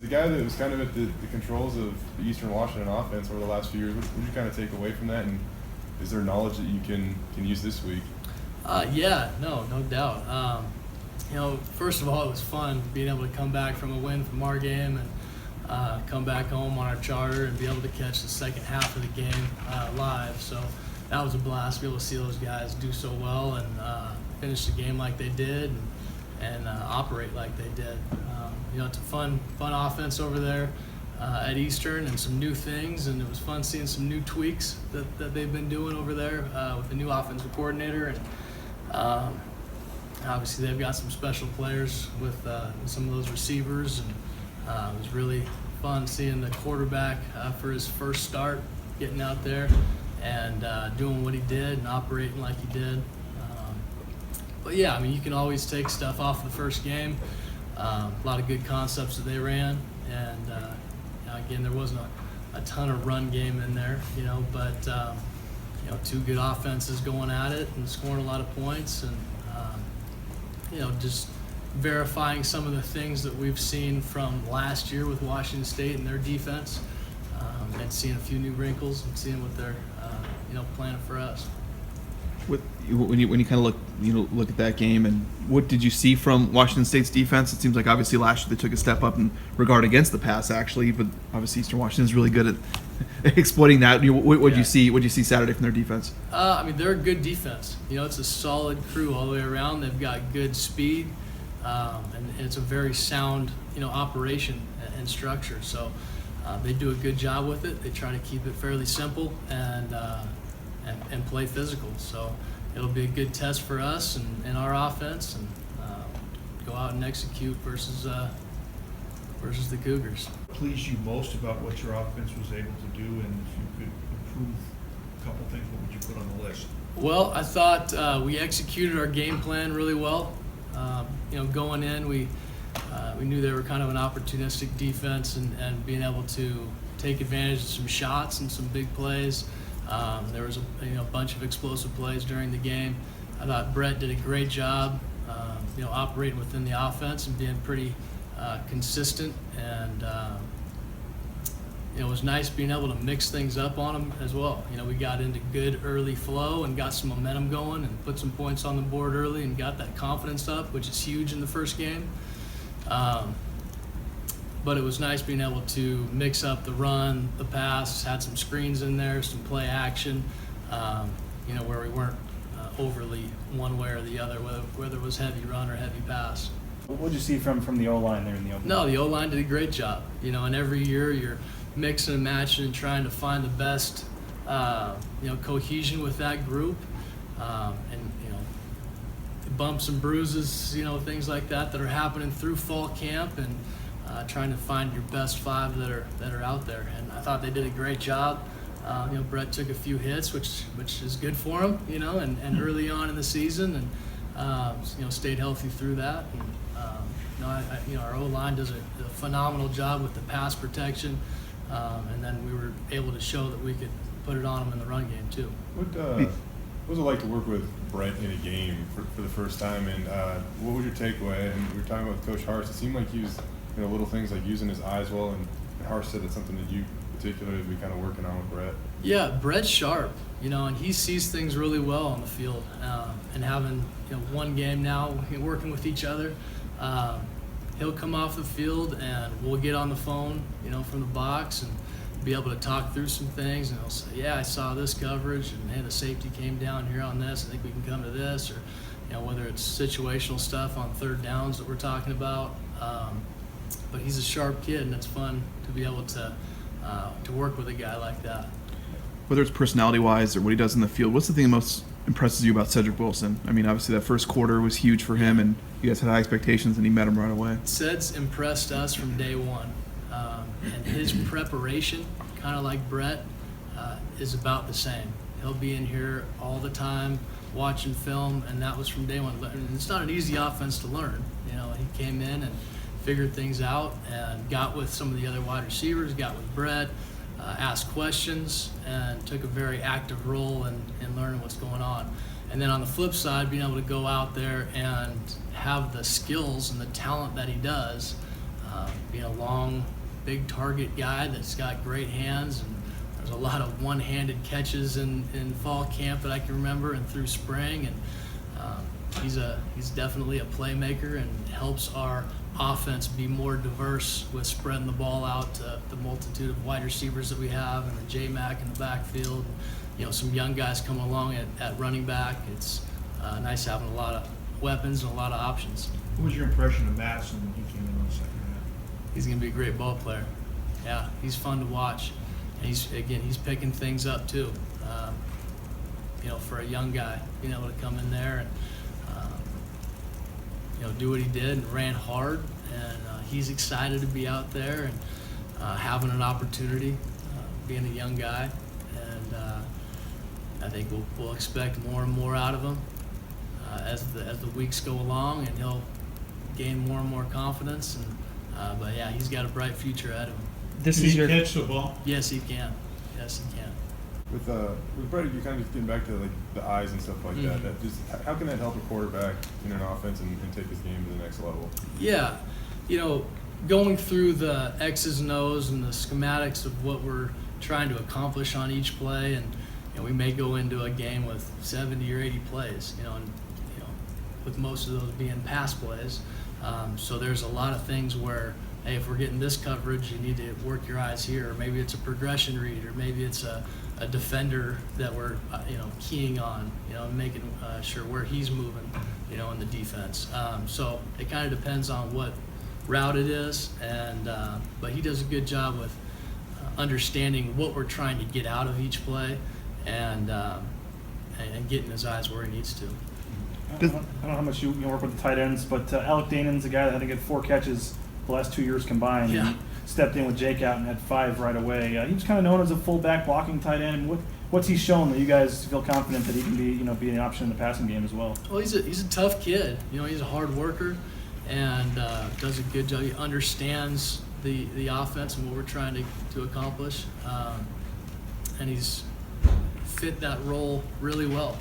The guy that was kind of at the controls of the Eastern Washington offense over the last few years, what did you kind of take away from that, and is there knowledge that you can use this week? Yeah, no doubt. First of all, it was fun being able to come back from a win from our game and come back home on our charter and be able to catch the second half of the game live. So that was a blast, be able to see those guys do so well and finish the game like they did and operate like they did. It's a fun offense over there at Eastern and some new things, and it was fun seeing some new tweaks that they've been doing over there with the new offensive coordinator. And obviously they've got some special players with some of those receivers, and it was really fun seeing the quarterback for his first start getting out there and doing what he did and operating like he did. But yeah, you can always take stuff off the first game. A lot of good concepts that they ran, and again, there wasn't a ton of run game in there, but two good offenses going at it and scoring a lot of points, and just verifying some of the things that we've seen from last year with Washington State and their defense, and seeing a few new wrinkles and seeing what they're planning for us. When you kind of look at that game, and what did you see from Washington State's defense? It seems like obviously last year they took a step up in regard against the pass, actually, but obviously Eastern Washington is really good at exploiting that. What did you see? What did you see Saturday from their defense? They're a good defense. It's a solid crew all the way around. They've got good speed, and it's a very sound operation and structure. So they do a good job with it. They try to keep it fairly simple and play physical. So it'll be a good test for us and our offense, and go out and execute versus the Cougars. What pleased you most about what your offense was able to do, and if you could improve a couple things, what would you put on the list? Well, I thought we executed our game plan really well. Going in, we knew they were kind of an opportunistic defense, and being able to take advantage of some shots and some big plays. There was a bunch of explosive plays during the game. I thought Brett did a great job, operating within the offense and being pretty consistent. And it was nice being able to mix things up on them as well. We got into good early flow and got some momentum going and put some points on the board early and got that confidence up, which is huge in the first game. But it was nice being able to mix up the run, the pass, had some screens in there, some play action, where we weren't overly one way or the other, whether it was heavy run or heavy pass. What did you see from the O-line there in the opening? No, the O-line did a great job. And every year you're mixing and matching and trying to find the best, cohesion with that group, and bumps and bruises, things like that are happening through fall camp, and trying to find your best five that are out there. And I thought they did a great job. Brett took a few hits, which is good for him, and early on in the season, and stayed healthy through that. And our O-line does a phenomenal job with the pass protection, and then we were able to show that we could put it on them in the run game too. What was it like to work with Brett in a game for the first time, and what was your takeaway? And we were talking about Coach Harsh. It seemed like he was, little things like using his eyes well, and Harsh said that's something that you particularly be kind of working on with Brett. Yeah, Brett's sharp, and he sees things really well on the field. And having one game now, working with each other, he'll come off the field and we'll get on the phone, from the box and be able to talk through some things, and he'll say, yeah, I saw this coverage, and hey, the safety came down here on this, I think we can come to this, or whether it's situational stuff on third downs that we're talking about. But he's a sharp kid, and it's fun to be able to work with a guy like that. Whether it's personality-wise or what he does in the field, what's the thing that most impresses you about Cedric Wilson? Obviously that first quarter was huge for him, and you guys had high expectations, and he met him right away. Ced's impressed us from day one, and his preparation, kind of like Brett, is about the same. He'll be in here all the time watching film, and that was from day one. It's not an easy offense to learn. He came in and figured things out and got with some of the other wide receivers, got with Brett, asked questions, and took a very active role in learning what's going on. And then on the flip side, being able to go out there and have the skills and the talent that he does, being a long, big target guy that's got great hands, and there's a lot of one-handed catches in fall camp that I can remember and through spring, and he's definitely a playmaker and helps our offense be more diverse with spreading the ball out to the multitude of wide receivers that we have and the J-Mac in the backfield. Some young guys coming along at running back. It's nice having a lot of weapons and a lot of options. What was your impression of Madison when he came in the second half? He's going to be a great ball player. Yeah, he's fun to watch. And he's picking things up too. For a young guy, being able to come in there and do what he did and ran hard, and he's excited to be out there and having an opportunity, being a young guy, and I think we'll expect more and more out of him as the weeks go along, and he'll gain more and more confidence. And but yeah, he's got a bright future ahead of him. This Did is he your catch the ball? Yes, he can. Yes, he can. With Brett, you're kind of getting back to like the eyes and stuff like that. How can that help a quarterback in an offense and take his game to the next level? Yeah, going through the X's and O's and the schematics of what we're trying to accomplish on each play, and we may go into a game with 70 or 80 plays, and with most of those being pass plays. So there's a lot of things where, hey, if we're getting this coverage, you need to work your eyes here. Or maybe it's a progression read, or maybe it's a defender that we're keying on, making sure where he's moving, in the defense. So it kind of depends on what route it is, and but he does a good job with understanding what we're trying to get out of each play, and getting his eyes where he needs to. I don't know how much you work with the tight ends, but Alec Danon's a guy that I think had 4 catches the last 2 years combined. Yeah. And he stepped in with Jake out and had 5 right away. He was kind of known as a fullback blocking tight end. What's he shown that you guys feel confident that he can be an option in the passing game as well? Well, he's a tough kid. He's a hard worker and does a good job. He understands the offense and what we're trying to accomplish, and he's fit that role really well.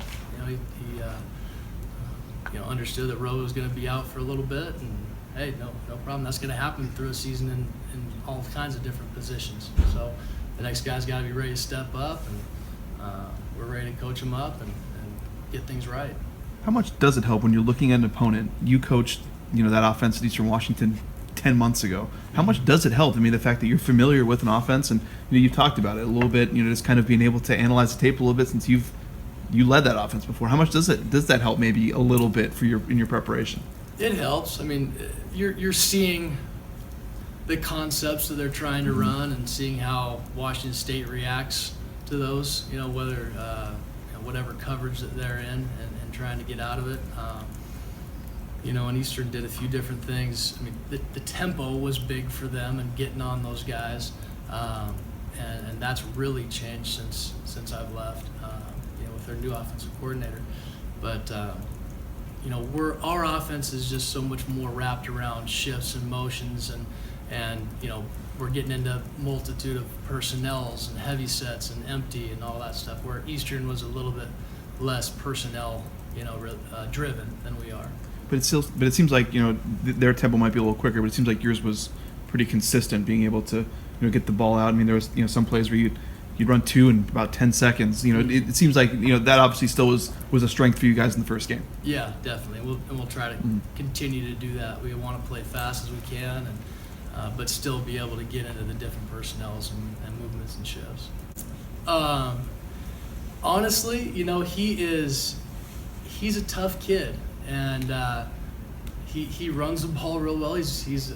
He understood that Rowe was going to be out for a little bit, and hey, no problem. That's going to happen through a season in all kinds of different positions. So the next guy's got to be ready to step up, and we're ready to coach him up and get things right. How much does it help when you're looking at an opponent? You coached, that offense at Eastern Washington 10 months ago. How much does it help? I mean, the fact that you're familiar with an offense, and you've talked about it a little bit. Just kind of being able to analyze the tape a little bit since you led that offense before. How much does that help maybe a little bit in your preparation? It helps. I mean, you're seeing the concepts that they're trying to run and seeing how Washington State reacts to those. Whether whatever coverage that they're in and trying to get out of it. And Eastern did a few different things. I mean, the tempo was big for them and getting on those guys, and that's really changed since I've left. With their new offensive coordinator, but our offense is just so much more wrapped around shifts and motions, and we're getting into multitude of personnels and heavy sets and empty and all that stuff. Where Eastern was a little bit less personnel, driven than we are. But it seems like their tempo might be a little quicker, but it seems like yours was pretty consistent, being able to get the ball out. I mean, there was some plays where you'd run 2 in about 10 seconds. It seems like that obviously still was a strength for you guys in the first game. Yeah, definitely. We'll try to continue to do that. We want to play fast as we can, but still be able to get into the different personnels and movements and shifts. Honestly, he's a tough kid, and he runs the ball real well. He's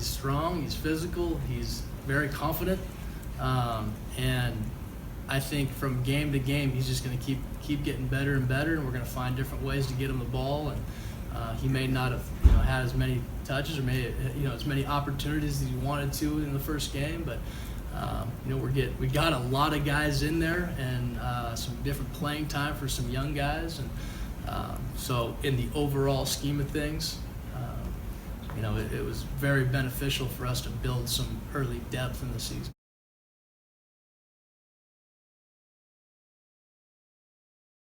strong. He's physical. He's very confident. And I think from game to game, he's just going to keep getting better and better, and we're going to find different ways to get him the ball. And he may not have had as many touches or as many opportunities as he wanted to in the first game, but we got a lot of guys in there and some different playing time for some young guys, and so in the overall scheme of things, it was very beneficial for us to build some early depth in the season.